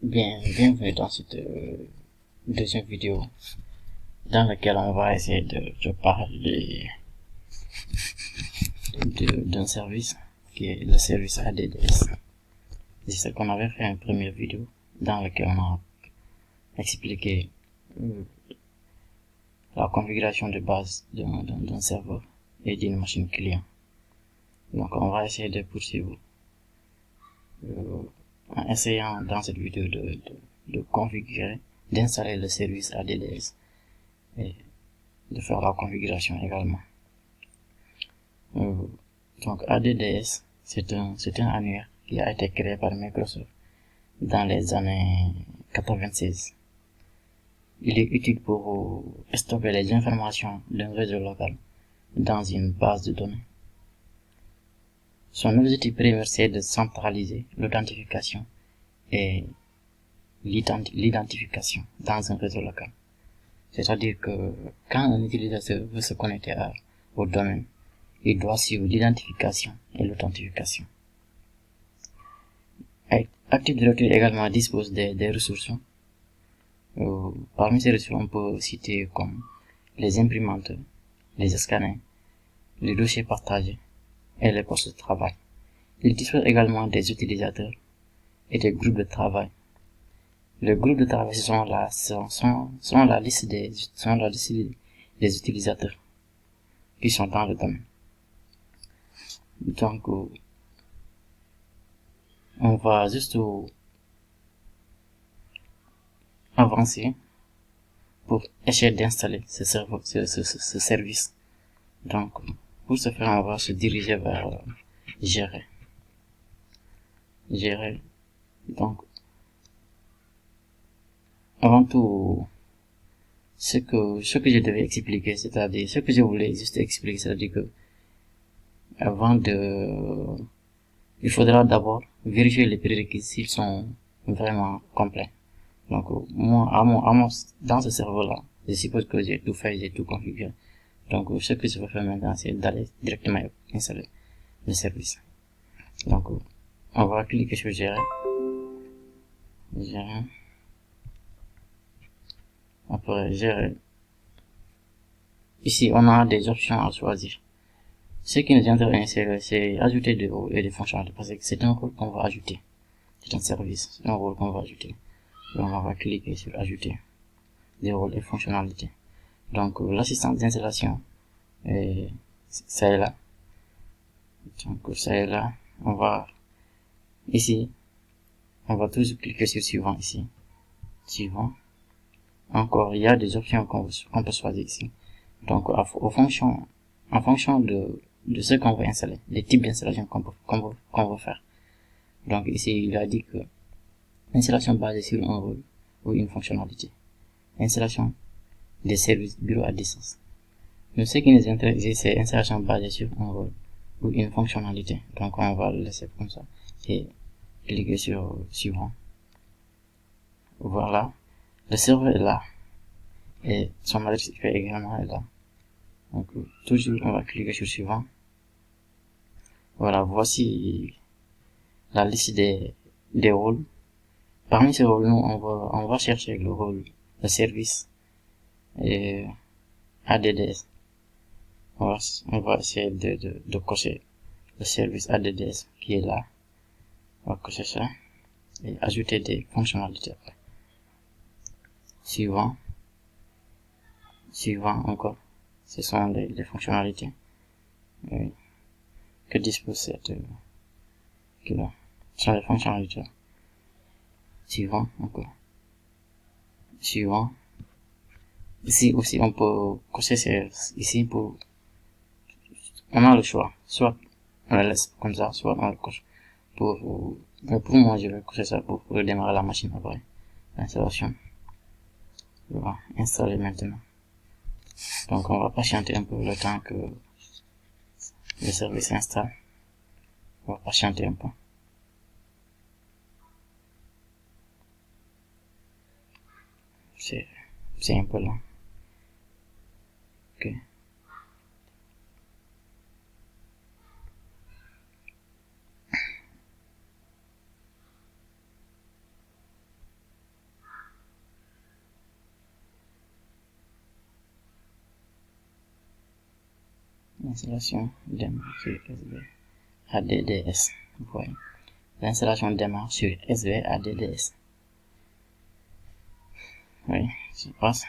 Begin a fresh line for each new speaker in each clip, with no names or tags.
Bienvenue dans cette deuxième vidéo dans laquelle on va essayer de parler d'un service qui est le service ADDS. C'est ce qu'on avait fait une première vidéo dans laquelle on a expliqué la configuration de base d'un serveur et d'une machine client. Donc on va essayer de poursuivre en essayant dans cette vidéo de configurer, d'installer le service ADDS et de faire la configuration également. Donc ADDS, c'est un annuaire qui a été créé par Microsoft dans les années 96. Il est utile pour stocker les informations d'un réseau local dans une base de données. Son objectif primaire, c'est de centraliser l'authentification et l'identification dans un réseau local. C'est-à-dire que quand un utilisateur veut se connecter au domaine, il doit suivre l'identification et l'authentification. Active Directory également dispose des ressources. Parmi ces ressources, on peut citer comme les imprimantes, les scanners, les dossiers partagés et les postes de travail. Il dispose également des utilisateurs et des groupes de travail. Les groupes de travail sont la liste des utilisateurs qui sont dans le domaine. Donc, on va juste avancer pour essayer d'installer ce service. Donc, pour ce faire, on va se diriger vers gérer. Donc, avant tout, ce que je devais expliquer, c'est-à-dire ce que je voulais juste expliquer, c'est-à-dire que il faudra d'abord vérifier les prérequis s'ils sont vraiment complets. Donc, dans ce serveur-là, je suppose que j'ai tout fait, j'ai tout configuré. Donc, ce que je vais faire maintenant, c'est d'aller directement installer le service. Donc, on va cliquer sur gérer. Après, gérer. Ici, on a des options à choisir. Ce qui nous intéresse, c'est ajouter des rôles et des fonctionnalités, parce que c'est un rôle qu'on va ajouter. C'est un service, c'est un rôle qu'on va ajouter. Donc, on va cliquer sur ajouter des rôles et fonctionnalités. Donc, l'assistance d'installation, ça est là. Donc, ça est là. Ici, on va toujours cliquer sur suivant ici. Suivant. Encore, il y a des options qu'on peut choisir ici. Donc, en fonction de ce qu'on veut installer, les types d'installation qu'on veut faire. Donc, ici, il a dit que installation basée sur un rôle ou une fonctionnalité. Installation des services bureau à distance. Donc, ce qui nous intéresse, c'est installation basée sur un rôle ou une fonctionnalité. Donc, on va le laisser comme ça et cliquer sur suivant. Voilà. Le serveur est là. Et son adresse IP également est là. Donc, toujours, on va cliquer sur suivant. Voilà, voici la liste des rôles. Parmi ces rôles, nous, on va chercher le rôle, le service, et ADDS. On va essayer de cocher le service ADDS qui est là. On va cocher ça. Et ajouter des fonctionnalités après. Suivant encore. Ce sont les fonctionnalités que dispose cette qui là. Ce sont les fonctionnalités. Suivant encore. Suivant. Ici aussi on peut cocher ici pour on a le choix. Soit on le laisse comme ça, soit on le coche. Pour moi je vais cocher ça pour redémarrer la machine après l'installation. Je vais installer maintenant. Donc on va patienter un peu le temps que le service s'installe. On va patienter un peu. C'est un peu lent. Ok. Installation démarre sur SV ADDS. Vous voyez, l'installation démarre sur SV ADDS. Oui, je passe.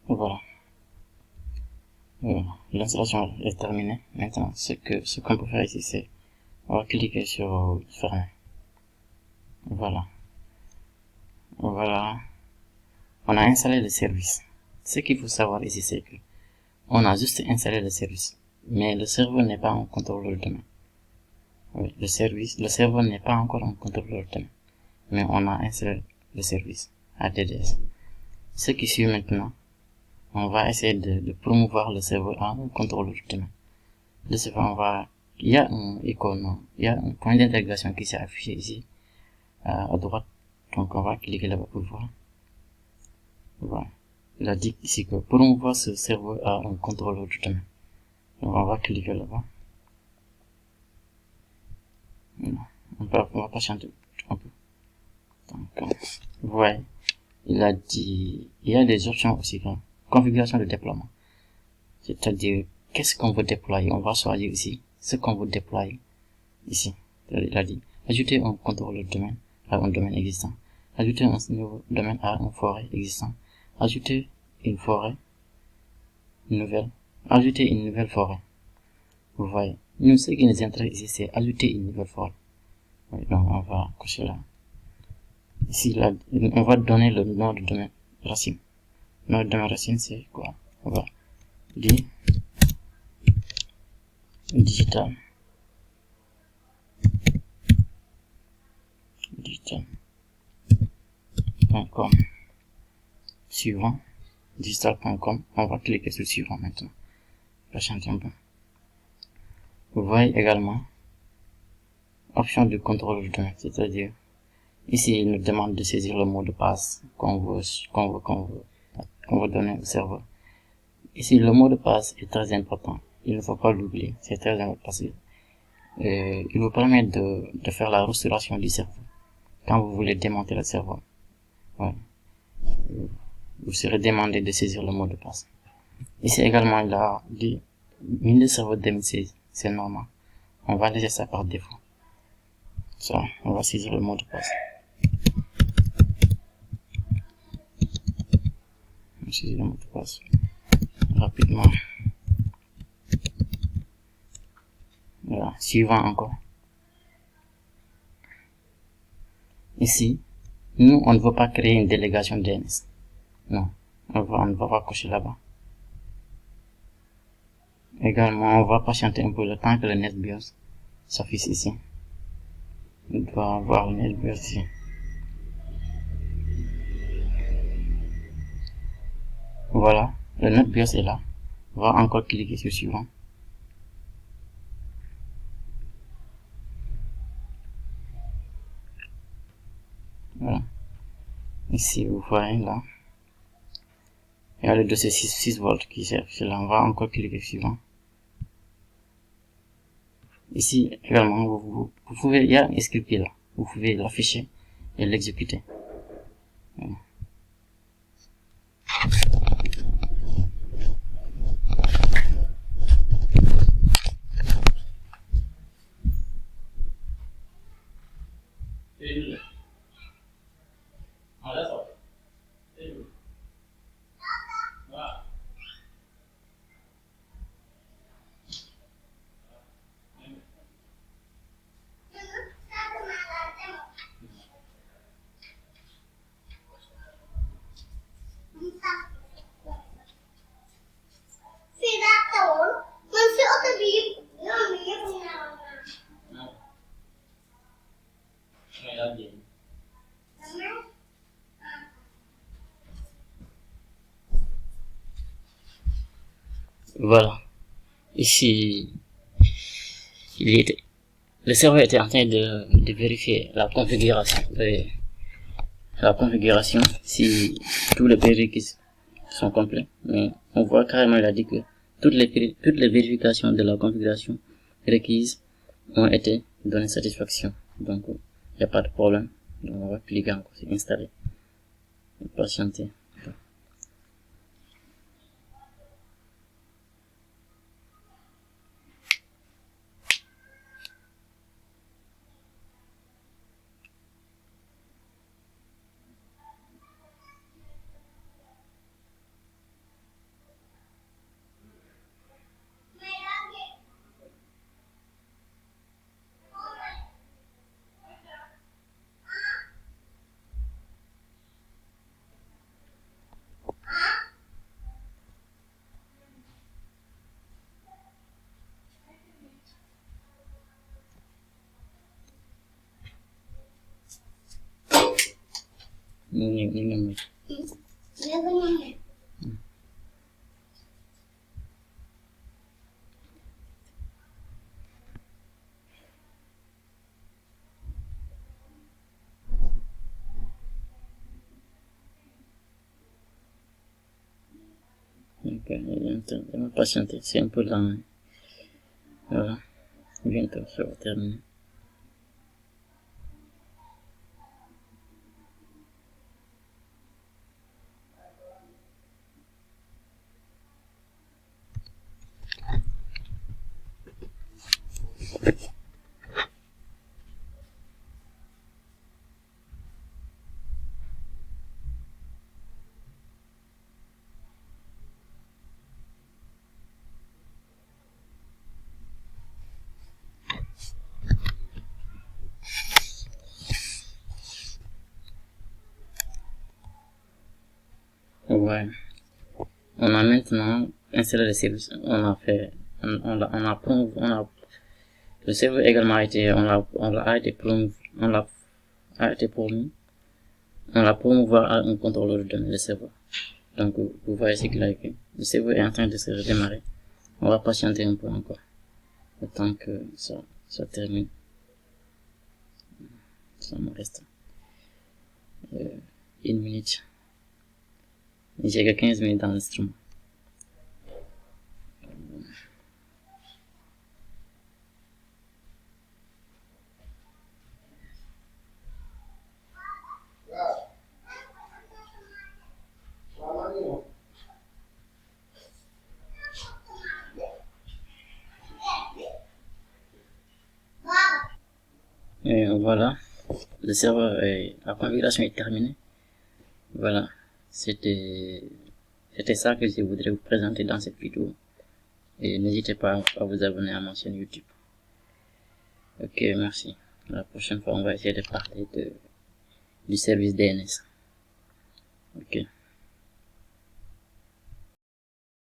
Voilà. L'installation est terminée. Maintenant, ce qu'on peut faire ici, c'est on va cliquer sur fermer. Voilà. Voilà. On a installé le service. Ce qu'il faut savoir ici, c'est que on a juste installé le service, mais le serveur n'est pas en contrôleur de main. Oui, le serveur n'est pas encore en contrôleur de main, mais on a installé le service ADDS. Ce qui suit maintenant, on va essayer de promouvoir le serveur en contrôleur de main. De ce fait, il y a un icône, il y a un point d'intégration qui s'est affiché ici, à droite. Donc, on va cliquer là-bas pour voir. Voilà. Il a dit ici que promouvoir ce serveur à un contrôleur de main. Donc, on va cliquer là-bas. On va patienter un peu. Donc, vous voyez, il a dit, il y a des options aussi, configuration de déploiement. C'est-à-dire, qu'est-ce qu'on veut déployer? On va choisir ici ce qu'on veut déployer. Ici, il a dit, ajouter un contrôleur domaine à un domaine existant. Ajouter un nouveau domaine à une forêt existant. Ajouter une forêt nouvelle. Ajouter une nouvelle forêt. Vous voyez, nous, ce qui nous intéresse ici, c'est ajouter une nouvelle forêt. Oui, donc, on va cocher là. Ici, là, on va donner le nom de domaine racine. Le nom de domaine racine, c'est quoi? On va dire digital. Digital.com. Suivant. Digital.com. On va cliquer sur suivant maintenant. Patientez un peu. Vous voyez également option de contrôle de données, c'est-à-dire ici il nous demande de saisir le mot de passe qu'on veut donner au serveur. Ici le mot de passe est très important, il ne faut pas l'oublier, c'est très important parce que il vous permet de faire la restauration du serveur quand vous voulez démonter le serveur. Ouais. Vous serez demandé de saisir le mot de passe. Ici également il a dit Windows Server 2016, c'est normal, on va laisser ça par défaut. Ça, on va saisir le mot de passe. On va saisir le mot de passe rapidement. Voilà, suivant encore. Ici, nous, on ne veut pas créer une délégation DNS. Non, on ne va pas cocher là-bas. Également, on va patienter un peu le temps que le NetBIOS s'affiche ici. On doit avoir le NetBIOS ici. Voilà, Le notre BIOS est là. On va encore cliquer sur suivant. Voilà. Ici, vous voyez là. Il y a le dossier 6 volts qui cherche. Là, on va encore cliquer sur suivant. Ici, également, vous pouvez, il y a un script là. Vous pouvez l'afficher et l'exécuter. Voilà. Voilà. Ici, le serveur était en train de vérifier la configuration, si tous les prérequis sont complets. Mais on voit carrément, il a dit que toutes les vérifications de la configuration requises ont été données satisfaction. Donc, il n'y a pas de problème. Donc, on va cliquer encore sur installer. Patienter. On va patienter, c'est un peu lent. Voilà, bientôt ça va terminer. Ouais. On a maintenant installé le service. Le serveur également a été promu. On l'a promouvoir à un contrôleur de données, le serveur. Donc, vous voyez ce qu'il a écrit. Le serveur est en train de se redémarrer. On va patienter un peu encore. Le temps que ça termine. Ça me reste 1 minute. J'ai que 15 minutes d'enregistrement. Et voilà, le serveur la configuration est terminée. Voilà, c'était ça que je voudrais vous présenter dans cette vidéo. Et n'hésitez pas à vous abonner à ma chaîne YouTube. Ok, merci. La prochaine fois, on va essayer de parler du service DNS. Ok.